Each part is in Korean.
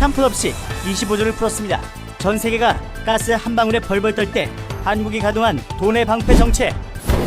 한탄풀 없이 25조를 풀었습니다. 전 세계가 가스 한 방울에 벌벌 떨 때 한국이 가동한 돈의 방패 정책.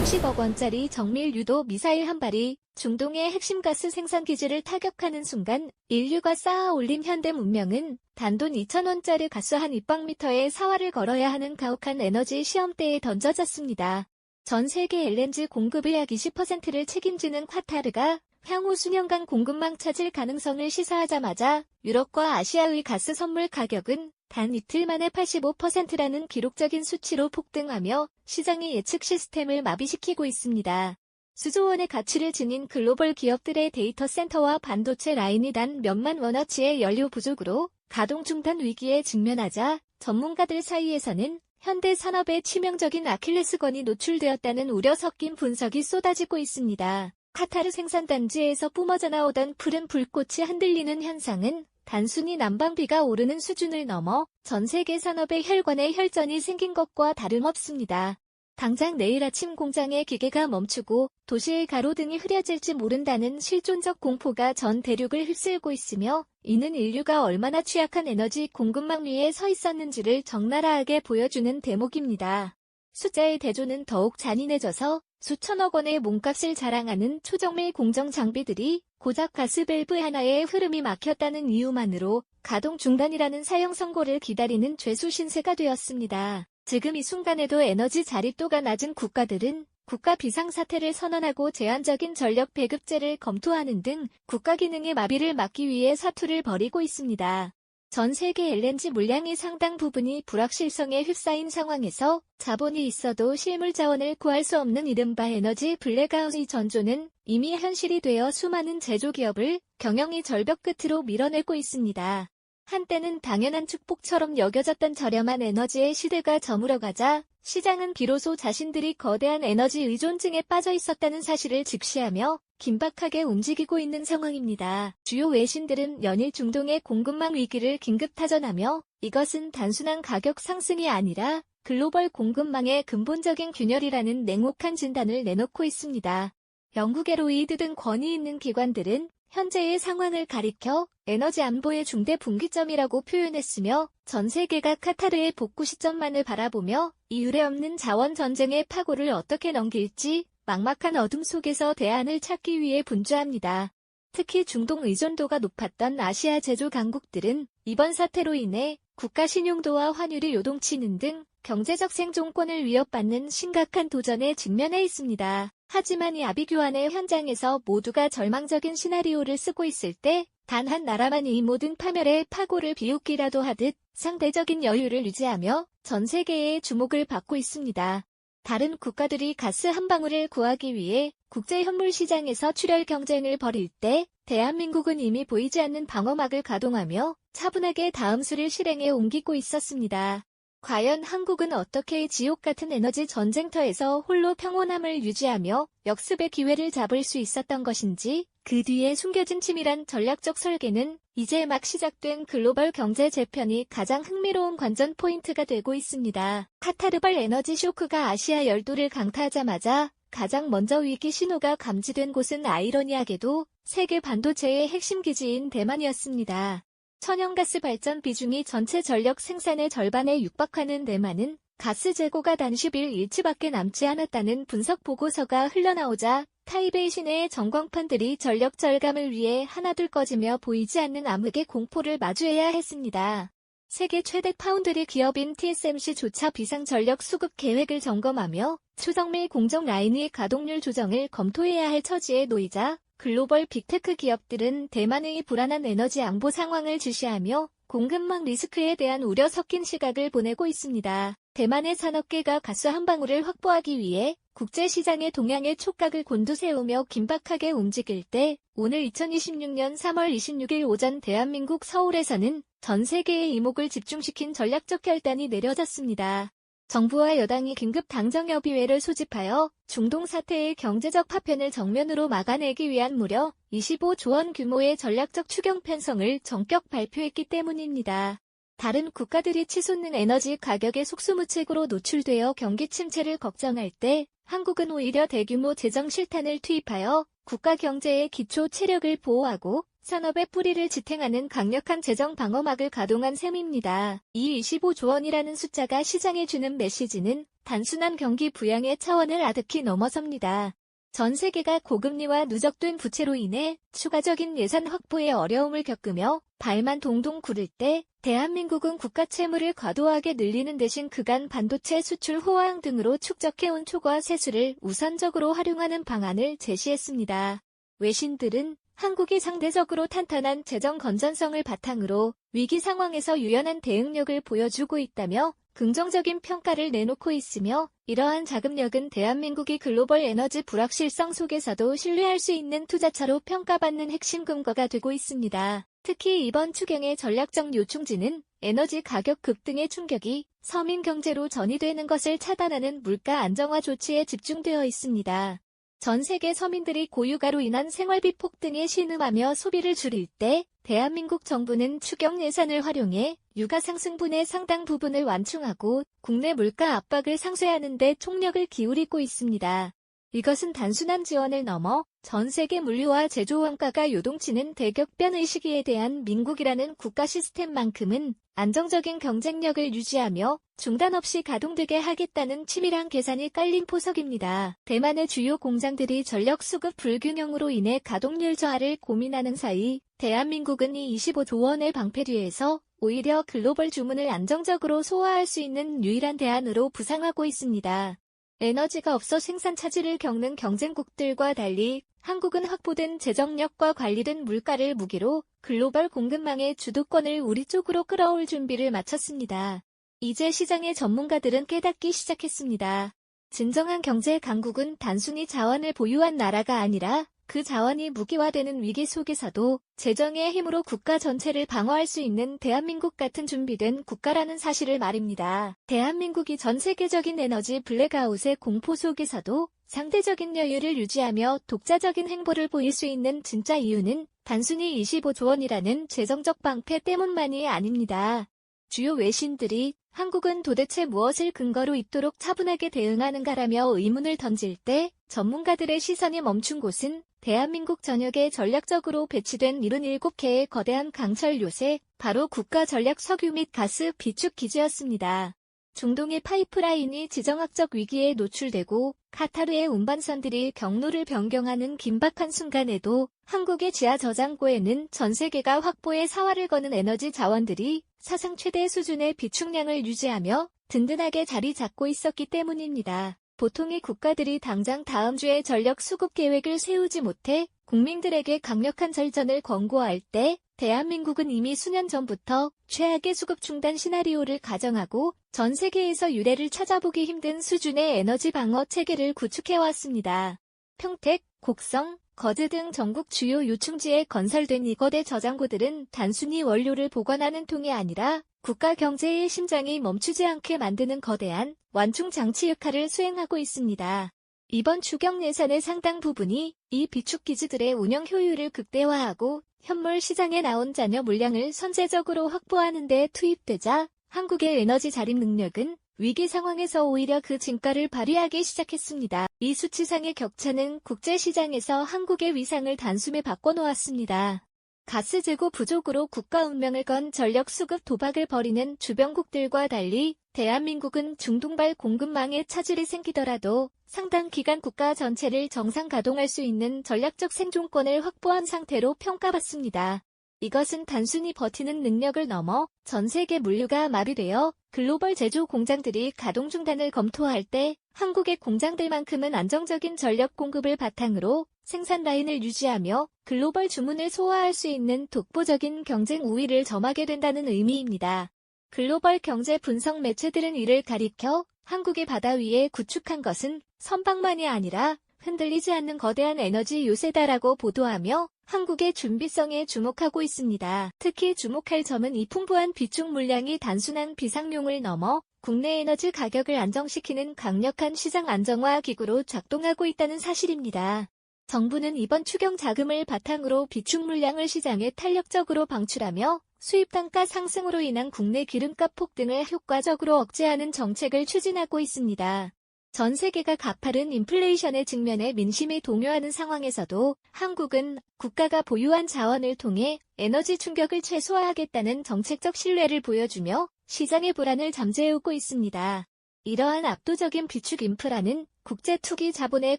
10억 원짜리 정밀 유도 미사일 한 발이 중동의 핵심 가스 생산 기지를 타격하는 순간 인류가 쌓아 올린 현대 문명은 단돈 2,000원짜리 가스 한 입방미터에 사활을 걸어야 하는 가혹한 에너지 시험대에 던져졌습니다. 전 세계 LNG 공급의 약 20%를 책임지는 카타르가 향후 수년간 공급망 차질 가능성을 시사하자마자 유럽과 아시아의 가스 선물 가격은 단 이틀 만에 85%라는 기록적인 수치로 폭등하며 시장의 예측 시스템을 마비시키고 있습니다. 수조 원의 가치를 지닌 글로벌 기업들의 데이터 센터와 반도체 라인이 단 몇만 원어치의 연료 부족으로 가동 중단 위기에 직면하자 전문가들 사이에서는 현대 산업의 치명적인 아킬레스건이 노출되었다는 우려 섞인 분석이 쏟아지고 있습니다. 카타르 생산단지에서 뿜어져 나오던 푸른 불꽃이 흔들리는 현상은 단순히 난방비가 오르는 수준을 넘어 전 세계 산업의 혈관에 혈전이 생긴 것과 다름없습니다. 당장 내일 아침 공장의 기계가 멈추고 도시의 가로등이 흐려질지 모른다는 실존적 공포가 전 대륙을 휩쓸고 있으며 이는 인류가 얼마나 취약한 에너지 공급망 위에 서 있었는지를 적나라하게 보여주는 대목입니다. 숫자의 대조는 더욱 잔인해져서 수천억 원의 몸값을 자랑하는 초정밀 공정 장비들이 고작 가스 밸브 하나의 흐름이 막혔다는 이유만으로 가동 중단이라는 사형 선고를 기다리는 죄수 신세가 되었습니다. 지금 이 순간에도 에너지 자립도가 낮은 국가들은 국가 비상사태를 선언하고 제한적인 전력 배급제를 검토하는 등 국가 기능의 마비를 막기 위해 사투를 벌이고 있습니다. 전 세계 LNG 물량의 상당 부분이 불확실성에 휩싸인 상황에서 자본이 있어도 실물 자원을 구할 수 없는 이른바 에너지 블랙아웃의 전조는 이미 현실이 되어 수많은 제조기업을 경영이 절벽 끝으로 밀어내고 있습니다. 한때는 당연한 축복처럼 여겨졌던 저렴한 에너지의 시대가 저물어가자 시장은 비로소 자신들이 거대한 에너지 의존증에 빠져 있었다는 사실을 직시하며 긴박하게 움직이고 있는 상황입니다. 주요 외신들은 연일 중동의 공급망 위기를 긴급 타전하며 이것은 단순한 가격 상승이 아니라 글로벌 공급망의 근본적인 균열이라는 냉혹한 진단을 내놓고 있습니다. 영국의 로이드 등 권위 있는 기관들은 현재의 상황을 가리켜 에너지 안보의 중대 분기점이라고 표현했으며 전 세계가 카타르의 복구 시점만을 바라보며 이 유례없는 자원 전쟁의 파고를 어떻게 넘길지 막막한 어둠 속에서 대안을 찾기 위해 분주합니다. 특히 중동 의존도가 높았던 아시아 제조 강국들은 이번 사태로 인해 국가 신용도와 환율이 요동치는 등 경제적 생존권을 위협받는 심각한 도전에 직면해 있습니다. 하지만 이 아비규환의 현장에서 모두가 절망적인 시나리오를 쓰고 있을 때 단 한 나라만이 이 모든 파멸의 파고를 비웃기라도 하듯 상대적인 여유를 유지하며 전 세계의 주목을 받고 있습니다. 다른 국가들이 가스 한 방울을 구하기 위해 국제 현물 시장에서 출혈 경쟁을 벌일 때 대한민국은 이미 보이지 않는 방어막을 가동하며 차분하게 다음 수를 실행에 옮기고 있었습니다. 과연 한국은 어떻게 지옥 같은 에너지 전쟁터에서 홀로 평온함을 유지하며 역습의 기회를 잡을 수 있었던 것인지 그 뒤에 숨겨진 치밀한 전략적 설계는 이제 막 시작된 글로벌 경제 재편이 가장 흥미로운 관전 포인트가 되고 있습니다. 카타르발 에너지 쇼크가 아시아 열도를 강타하자마자 가장 먼저 위기 신호가 감지된 곳은 아이러니하게도 세계 반도체의 핵심 기지인 대만이었습니다. 천연가스 발전 비중이 전체 전력 생산의 절반에 육박하는 대만은 가스 재고가 단 11일치밖에 남지 않았다는 분석 보고서가 흘러나오자 타이베이 시내의 전광판들이 전력 절감을 위해 하나둘 꺼지며 보이지 않는 암흑의 공포를 마주해야 했습니다. 세계 최대 파운드리 기업인 TSMC조차 비상전력 수급 계획을 점검하며 초정밀 공정 라인의 가동률 조정을 검토해야 할 처지에 놓이자 글로벌 빅테크 기업들은 대만의 불안한 에너지 안보 상황을 주시하며 공급망 리스크에 대한 우려 섞인 시각을 보내고 있습니다. 대만의 산업계가 가스 한 방울을 확보하기 위해 국제시장의 동향에 촉각을 곤두세우며 긴박하게 움직일 때 오늘 2026년 3월 26일 오전 대한민국 서울에서는 전 세계의 이목을 집중시킨 전략적 결단이 내려졌습니다. 정부와 여당이 긴급 당정협의회를 소집하여 중동 사태의 경제적 파편을 정면으로 막아내기 위한 무려 25조 원 규모의 전략적 추경 편성을 전격 발표했기 때문입니다. 다른 국가들이 치솟는 에너지 가격의 속수무책으로 노출되어 경기 침체를 걱정할 때 한국은 오히려 대규모 재정 실탄을 투입하여 국가 경제의 기초 체력을 보호하고 산업의 뿌리를 지탱하는 강력한 재정 방어막을 가동한 셈입니다. 이 25조 원이라는 숫자가 시장에 주는 메시지는 단순한 경기 부양의 차원을 아득히 넘어섭니다. 전 세계가 고금리와 누적된 부채로 인해 추가적인 예산 확보에 어려움을 겪으며 발만 동동 구를 때 대한민국은 국가 채무를 과도하게 늘리는 대신 그간 반도체 수출 호황 등으로 축적해온 초과 세수를 우선적으로 활용하는 방안을 제시했습니다. 외신들은 한국이 상대적으로 탄탄한 재정 건전성을 바탕으로 위기 상황에서 유연한 대응력을 보여주고 있다며 긍정적인 평가를 내놓고 있으며 이러한 자금력은 대한민국이 글로벌 에너지 불확실성 속에서도 신뢰할 수 있는 투자처로 평가받는 핵심 근거가 되고 있습니다. 특히 이번 추경의 전략적 요충지는 에너지 가격 급등의 충격이 서민 경제로 전이되는 것을 차단하는 물가 안정화 조치에 집중되어 있습니다. 전 세계 서민들이 고유가로 인한 생활비 폭등에 신음하며 소비를 줄일 때 대한민국 정부는 추경 예산을 활용해 유가 상승분의 상당 부분을 완충하고 국내 물가 압박을 상쇄하는 데 총력을 기울이고 있습니다. 이것은 단순한 지원을 넘어 전 세계 물류와 제조 원가가 요동치는 대격변의 시기에 대한 민국이라는 국가 시스템만큼은 안정적인 경쟁력을 유지하며 중단 없이 가동되게 하겠다는 치밀한 계산이 깔린 포석입니다. 대만의 주요 공장들이 전력 수급 불균형으로 인해 가동률 저하를 고민하는 사이 대한민국은 이 25조 원의 방패뒤에서 오히려 글로벌 주문을 안정적으로 소화할 수 있는 유일한 대안으로 부상하고 있습니다. 에너지가 없어 생산 차질을 겪는 경쟁국들과 달리 한국은 확보된 재정력과 관리된 물가를 무기로 글로벌 공급망의 주도권을 우리 쪽으로 끌어올 준비를 마쳤습니다. 이제 시장의 전문가들은 깨닫기 시작했습니다. 진정한 경제 강국은 단순히 자원을 보유한 나라가 아니라 그 자원이 무기화되는 위기 속에서도 재정의 힘으로 국가 전체를 방어할 수 있는 대한민국 같은 준비된 국가라는 사실을 말입니다. 대한민국이 전 세계적인 에너지 블랙아웃의 공포 속에서도 상대적인 여유를 유지하며 독자적인 행보를 보일 수 있는 진짜 이유는 단순히 25조 원이라는 재정적 방패 때문만이 아닙니다. 주요 외신들이 한국은 도대체 무엇을 근거로 있도록 차분하게 대응하는가라며 의문을 던질 때 전문가들의 시선이 멈춘 곳은 대한민국 전역에 전략적으로 배치된 77개의 거대한 강철 요새, 바로 국가 전략 석유 및 가스 비축 기지였습니다. 중동의 파이프라인이 지정학적 위기에 노출되고 카타르의 운반선들이 경로를 변경하는 긴박한 순간에도 한국의 지하 저장고에는 전 세계가 확보에 사활을 거는 에너지 자원들이 사상 최대 수준의 비축량을 유지하며 든든하게 자리 잡고 있었기 때문입니다. 보통의 국가들이 당장 다음 주에 전력 수급 계획을 세우지 못해 국민들에게 강력한 절전을 권고할 때 대한민국은 이미 수년 전부터 최악의 수급 중단 시나리오를 가정하고 전 세계에서 유례를 찾아보기 힘든 수준의 에너지 방어 체계를 구축해왔습니다. 평택, 곡성, 거제 등 전국 주요 요충지에 건설된 이 거대 저장고들은 단순히 원료를 보관하는 통이 아니라 국가 경제의 심장이 멈추지 않게 만드는 거대한 완충 장치 역할을 수행하고 있습니다. 이번 추경 예산의 상당 부분이 이 비축 기지들의 운영 효율을 극대화하고 현물 시장에 나온 잔여 물량을 선제적으로 확보하는 데 투입되자 한국의 에너지 자립 능력은 위기 상황에서 오히려 그 진가를 발휘하기 시작했습니다. 이 수치상의 격차는 국제시장에서 한국의 위상을 단숨에 바꿔놓았습니다. 가스 재고 부족으로 국가 운명을 건 전력 수급 도박을 벌이는 주변국들과 달리 대한민국은 중동발 공급망에 차질이 생기더라도 상당 기간 국가 전체를 정상 가동할 수 있는 전략적 생존권을 확보한 상태로 평가받습니다. 이것은 단순히 버티는 능력을 넘어 전 세계 물류가 마비되어 글로벌 제조 공장들이 가동 중단을 검토할 때 한국의 공장들만큼은 안정적인 전력 공급을 바탕으로 생산 라인을 유지하며 글로벌 주문을 소화할 수 있는 독보적인 경쟁 우위를 점하게 된다는 의미입니다. 글로벌 경제 분석 매체들은 이를 가리켜 한국의 바다 위에 구축한 것은 선박만이 아니라 흔들리지 않는 거대한 에너지 요새다라고 보도하며 한국의 준비성에 주목하고 있습니다. 특히 주목할 점은 이 풍부한 비축 물량이 단순한 비상용을 넘어 국내 에너지 가격을 안정시키는 강력한 시장 안정화 기구로 작동하고 있다는 사실입니다. 정부는 이번 추경 자금을 바탕으로 비축 물량을 시장에 탄력적으로 방출하며 수입 단가 상승으로 인한 국내 기름값 폭등을 효과적으로 억제하는 정책을 추진하고 있습니다. 전 세계가 가파른 인플레이션에 직면해 민심이 동요하는 상황에서도 한국은 국가가 보유한 자원을 통해 에너지 충격을 최소화하겠다는 정책적 신뢰를 보여주며 시장의 불안을 잠재우고 있습니다. 이러한 압도적인 비축 인프라는 국제 투기 자본의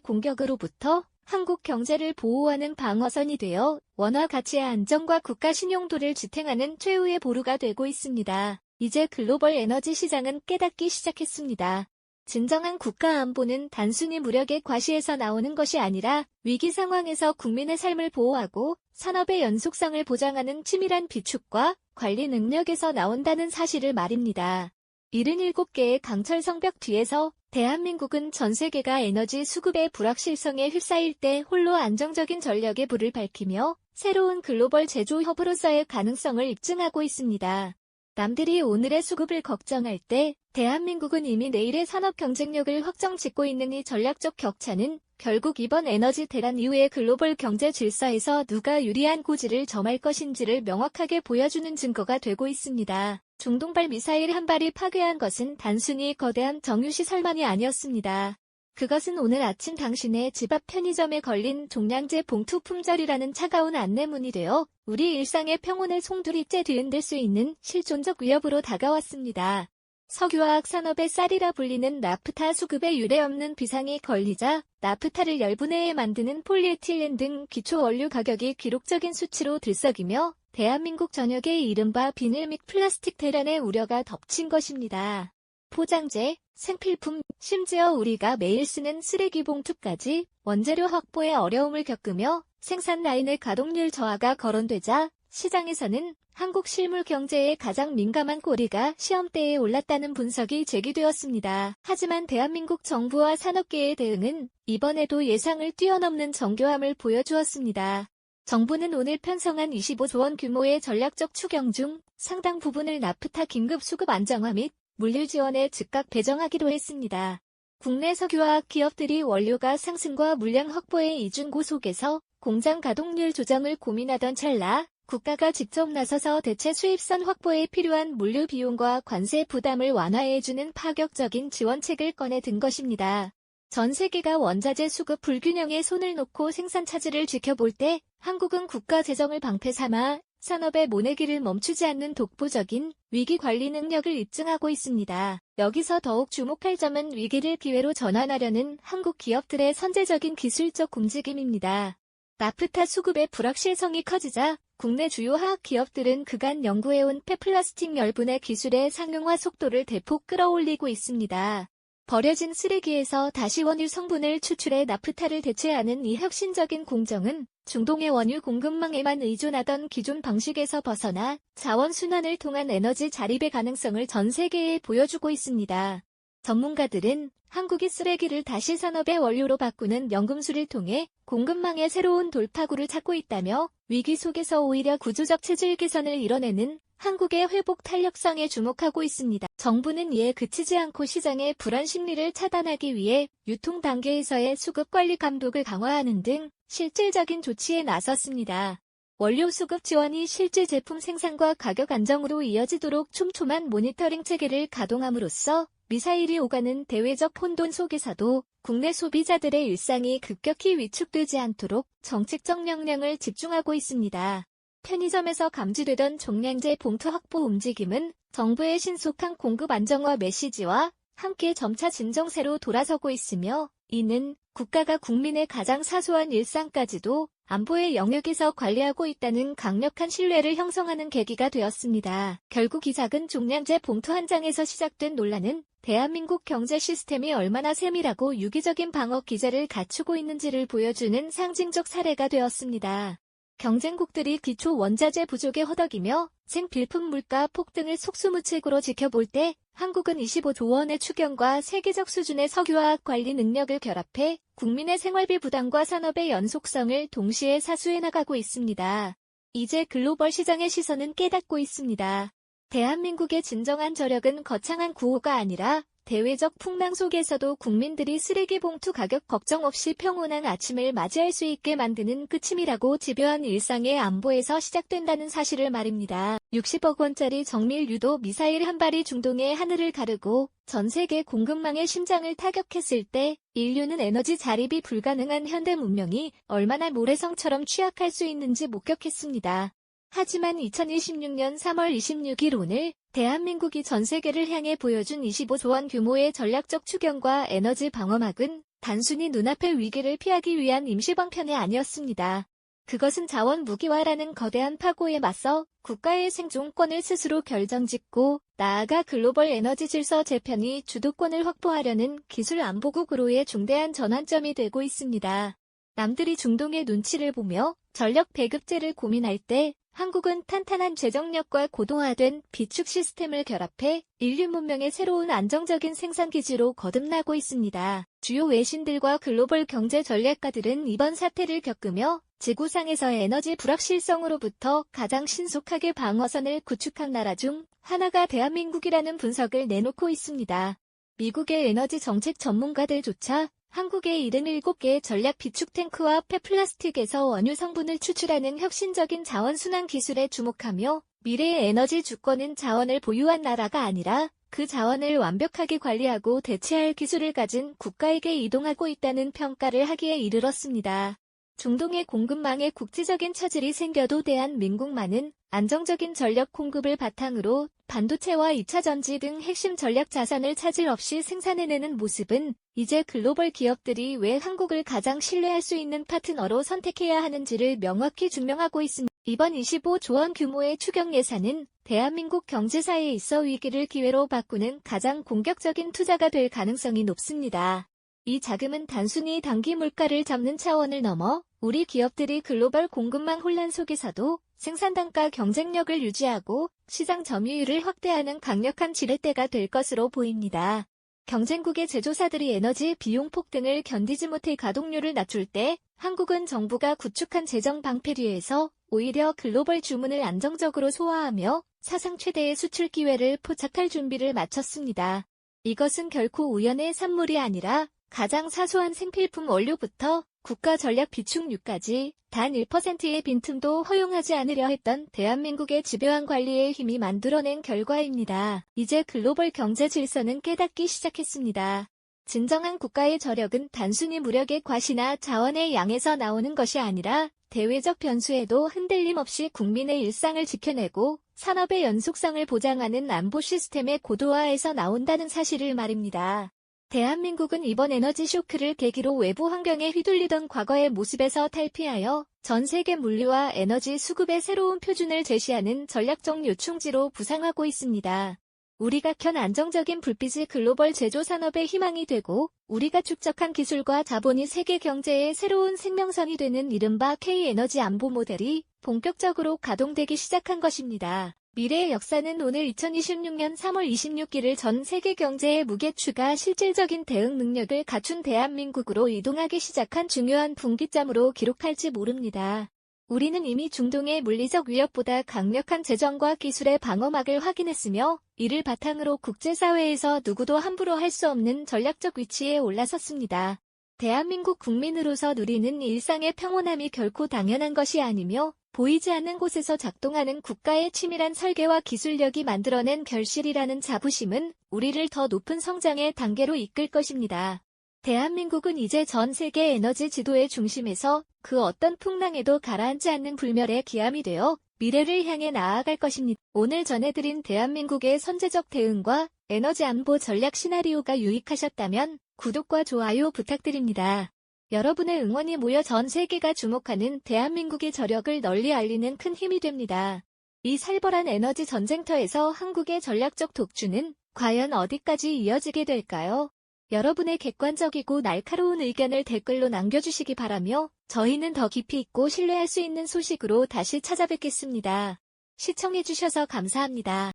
공격으로부터 한국 경제를 보호하는 방어선이 되어 원화 가치의 안정과 국가 신용도를 지탱하는 최후의 보루가 되고 있습니다. 이제 글로벌 에너지 시장은 깨닫기 시작했습니다. 진정한 국가 안보는 단순히 무력의 과시에서 나오는 것이 아니라 위기 상황에서 국민의 삶을 보호하고 산업의 연속성을 보장하는 치밀한 비축과 관리 능력에서 나온다는 사실을 말입니다. 77개의 강철 성벽 뒤에서 대한민국은 전 세계가 에너지 수급의 불확실성에 휩싸일 때 홀로 안정적인 전력의 불을 밝히며 새로운 글로벌 제조 허브로서의 가능성을 입증하고 있습니다. 남들이 오늘의 수급을 걱정할 때 대한민국은 이미 내일의 산업 경쟁력을 확정 짓고 있는 이 전략적 격차는 결국 이번 에너지 대란 이후의 글로벌 경제 질서에서 누가 유리한 고지를 점할 것인지를 명확하게 보여주는 증거가 되고 있습니다. 중동발 미사일 한 발이 파괴한 것은 단순히 거대한 정유시설만이 아니었습니다. 그것은 오늘 아침 당신의 집 앞 편의점에 걸린 종량제 봉투 품절이라는 차가운 안내문이 되어 우리 일상의 평온을 송두리째 뒤흔들 수 있는 실존적 위협으로 다가왔습니다. 석유화학 산업의 쌀이라 불리는 나프타 수급에 유례없는 비상이 걸리자 나프타를 열분해에 만드는 폴리에틸렌 등 기초 원료 가격이 기록적인 수치로 들썩이며 대한민국 전역의 이른바 비닐 및 플라스틱 대란의 우려가 덮친 것입니다. 포장재, 생필품, 심지어 우리가 매일 쓰는 쓰레기 봉투까지 원재료 확보에 어려움을 겪으며 생산 라인의 가동률 저하가 거론되자 시장에서는 한국 실물 경제에 가장 민감한 꼬리가 시험대에 올랐다는 분석이 제기되었습니다. 하지만 대한민국 정부와 산업계의 대응은 이번에도 예상을 뛰어넘는 정교함을 보여주었습니다. 정부는 오늘 편성한 25조 원 규모의 전략적 추경 중 상당 부분을 나프타 긴급 수급 안정화 및 물류 지원에 즉각 배정하기로 했습니다. 국내 석유화학 기업들이 원료가 상승과 물량 확보의 이중고 속에서 공장 가동률 조정을 고민하던 찰나 국가가 직접 나서서 대체 수입선 확보에 필요한 물류 비용과 관세 부담을 완화해주는 파격적인 지원책을 꺼내든 것입니다. 전 세계가 원자재 수급 불균형에 손을 놓고 생산 차질을 지켜볼 때 한국은 국가 재정을 방패 삼아 산업의 모내기를 멈추지 않는 독보적인 위기 관리 능력을 입증하고 있습니다. 여기서 더욱 주목할 점은 위기를 기회로 전환하려는 한국 기업들의 선제적인 기술적 움직임입니다. 나프타 수급의 불확실성이 커지자 국내 주요 화학 기업들은 그간 연구해온 폐플라스틱 열분해 기술의 상용화 속도를 대폭 끌어올리고 있습니다. 버려진 쓰레기에서 다시 원유 성분을 추출해 나프타를 대체하는 이 혁신적인 공정은 중동의 원유 공급망에만 의존하던 기존 방식에서 벗어나 자원 순환을 통한 에너지 자립의 가능성을 전 세계에 보여주고 있습니다. 전문가들은 한국이 쓰레기를 다시 산업의 원료로 바꾸는 연금술을 통해 공급망의 새로운 돌파구를 찾고 있다며 위기 속에서 오히려 구조적 체질 개선을 이뤄내는 한국의 회복 탄력성에 주목하고 있습니다. 정부는 이에 그치지 않고 시장의 불안 심리를 차단하기 위해 유통 단계에서의 수급 관리 감독을 강화하는 등 실질적인 조치에 나섰습니다. 원료 수급 지원이 실제 제품 생산과 가격 안정으로 이어지도록 촘촘한 모니터링 체계를 가동함으로써 미사일이 오가는 대외적 혼돈 속에서도 국내 소비자들의 일상이 급격히 위축되지 않도록 정책적 역량을 집중하고 있습니다. 편의점에서 감지되던 종량제 봉투 확보 움직임은 정부의 신속한 공급 안정화 메시지와 함께 점차 진정세로 돌아서고 있으며 이는 국가가 국민의 가장 사소한 일상까지도 안보의 영역에서 관리하고 있다는 강력한 신뢰를 형성하는 계기가 되었습니다. 결국 이 작은 종량제 봉투 한 장에서 시작된 논란은 대한민국 경제 시스템이 얼마나 세밀하고 유기적인 방어 기제를 갖추고 있는지를 보여주는 상징적 사례가 되었습니다. 경쟁국들이 기초 원자재 부족에 허덕이며 생필품 물가 폭등을 속수무책으로 지켜볼 때 한국은 25조 원의 추경과 세계적 수준의 석유화학 관리 능력을 결합해 국민의 생활비 부담과 산업의 연속성을 동시에 사수해 나가고 있습니다. 이제 글로벌 시장의 시선은 깨닫고 있습니다. 대한민국의 진정한 저력은 거창한 구호가 아니라 대외적 풍랑 속에서도 국민들이 쓰레기 봉투 가격 걱정 없이 평온한 아침을 맞이할 수 있게 만드는 끝임이라고 집요한 일상의 안보에서 시작된다는 사실을 말입니다. 60억 원짜리 정밀 유도 미사일 한 발이 중동의 하늘을 가르고 전 세계 공급망의 심장을 타격했을 때 인류는 에너지 자립이 불가능한 현대 문명이 얼마나 모래성처럼 취약할 수 있는지 목격했습니다. 하지만 2026년 3월 26일 오늘 대한민국이 전 세계를 향해 보여준 25조 원 규모의 전략적 추경과 에너지 방어막은 단순히 눈앞의 위기를 피하기 위한 임시방편이 아니었습니다. 그것은 자원 무기화라는 거대한 파고에 맞서 국가의 생존권을 스스로 결정짓고 나아가 글로벌 에너지 질서 재편이 주도권을 확보하려는 기술 안보국으로의 중대한 전환점이 되고 있습니다. 남들이 중동의 눈치를 보며 전력 배급제를 고민할 때 한국은 탄탄한 재정력과 고도화된 비축 시스템을 결합해 인류 문명의 새로운 안정적인 생산기지로 거듭나고 있습니다. 주요 외신들과 글로벌 경제 전략가들은 이번 사태를 겪으며 지구상에서의 에너지 불확실성으로부터 가장 신속하게 방어선을 구축한 나라 중 하나가 대한민국이라는 분석을 내놓고 있습니다. 미국의 에너지 정책 전문가들조차 한국의 77개의 전략 비축 탱크와 폐플라스틱에서 원유 성분을 추출하는 혁신적인 자원순환 기술에 주목하며 미래의 에너지 주권은 자원을 보유한 나라가 아니라 그 자원을 완벽하게 관리하고 대체할 기술을 가진 국가에게 이동하고 있다는 평가를 하기에 이르렀습니다. 중동의 공급망에 국지적인 차질이 생겨도 대한민국만은 안정적인 전력 공급을 바탕으로 반도체와 2차 전지 등 핵심 전략 자산을 차질 없이 생산해내는 모습은 이제 글로벌 기업들이 왜 한국을 가장 신뢰할 수 있는 파트너로 선택해야 하는지를 명확히 증명하고 있습니다. 이번 25조 원 규모의 추경 예산은 대한민국 경제사에 있어 위기를 기회로 바꾸는 가장 공격적인 투자가 될 가능성이 높습니다. 이 자금은 단순히 단기 물가를 잡는 차원을 넘어 우리 기업들이 글로벌 공급망 혼란 속에서도 생산 단가 경쟁력을 유지하고 시장 점유율을 확대하는 강력한 지렛대가 될 것으로 보입니다. 경쟁국의 제조사들이 에너지 비용 폭등을 견디지 못해 가동률을 낮출 때 한국은 정부가 구축한 재정 방패류에서 오히려 글로벌 주문을 안정적으로 소화하며 사상 최대의 수출 기회를 포착할 준비를 마쳤습니다. 이것은 결코 우연의 산물이 아니라 가장 사소한 생필품 원료부터 국가 전략 비축류까지 단 1%의 빈틈도 허용하지 않으려 했던 대한민국의 집요한 관리의 힘이 만들어낸 결과입니다. 이제 글로벌 경제 질서는 깨닫기 시작했습니다. 진정한 국가의 저력은 단순히 무력의 과시나 자원의 양에서 나오는 것이 아니라 대외적 변수에도 흔들림 없이 국민의 일상을 지켜내고 산업의 연속성을 보장하는 안보 시스템의 고도화에서 나온다는 사실을 말입니다. 대한민국은 이번 에너지 쇼크를 계기로 외부 환경에 휘둘리던 과거의 모습에서 탈피하여 전 세계 물류와 에너지 수급의 새로운 표준을 제시하는 전략적 요충지로 부상하고 있습니다. 우리가 켠 안정적인 불빛이 글로벌 제조 산업의 희망이 되고 우리가 축적한 기술과 자본이 세계 경제의 새로운 생명선이 되는 이른바 K-에너지 안보 모델이 본격적으로 가동되기 시작한 것입니다. 미래의 역사는 오늘 2026년 3월 26일을 전 세계 경제의 무게추가 실질적인 대응 능력을 갖춘 대한민국으로 이동하기 시작한 중요한 분기점으로 기록할지 모릅니다. 우리는 이미 중동의 물리적 위협보다 강력한 재정과 기술의 방어막을 확인했으며 이를 바탕으로 국제사회에서 누구도 함부로 할 수 없는 전략적 위치에 올라섰습니다. 대한민국 국민으로서 누리는 일상의 평온함이 결코 당연한 것이 아니며 보이지 않는 곳에서 작동하는 국가의 치밀한 설계와 기술력이 만들어낸 결실이라는 자부심은 우리를 더 높은 성장의 단계로 이끌 것입니다. 대한민국은 이제 전 세계 에너지 지도의 중심에서 그 어떤 풍랑에도 가라앉지 않는 불멸의 기함이 되어 미래를 향해 나아갈 것입니다. 오늘 전해드린 대한민국의 선제적 대응과 에너지 안보 전략 시나리오가 유익하셨다면 구독과 좋아요 부탁드립니다. 여러분의 응원이 모여 전 세계가 주목하는 대한민국의 저력을 널리 알리는 큰 힘이 됩니다. 이 살벌한 에너지 전쟁터에서 한국의 전략적 독주는 과연 어디까지 이어지게 될까요? 여러분의 객관적이고 날카로운 의견을 댓글로 남겨주시기 바라며 저희는 더 깊이 있고 신뢰할 수 있는 소식으로 다시 찾아뵙겠습니다. 시청해주셔서 감사합니다.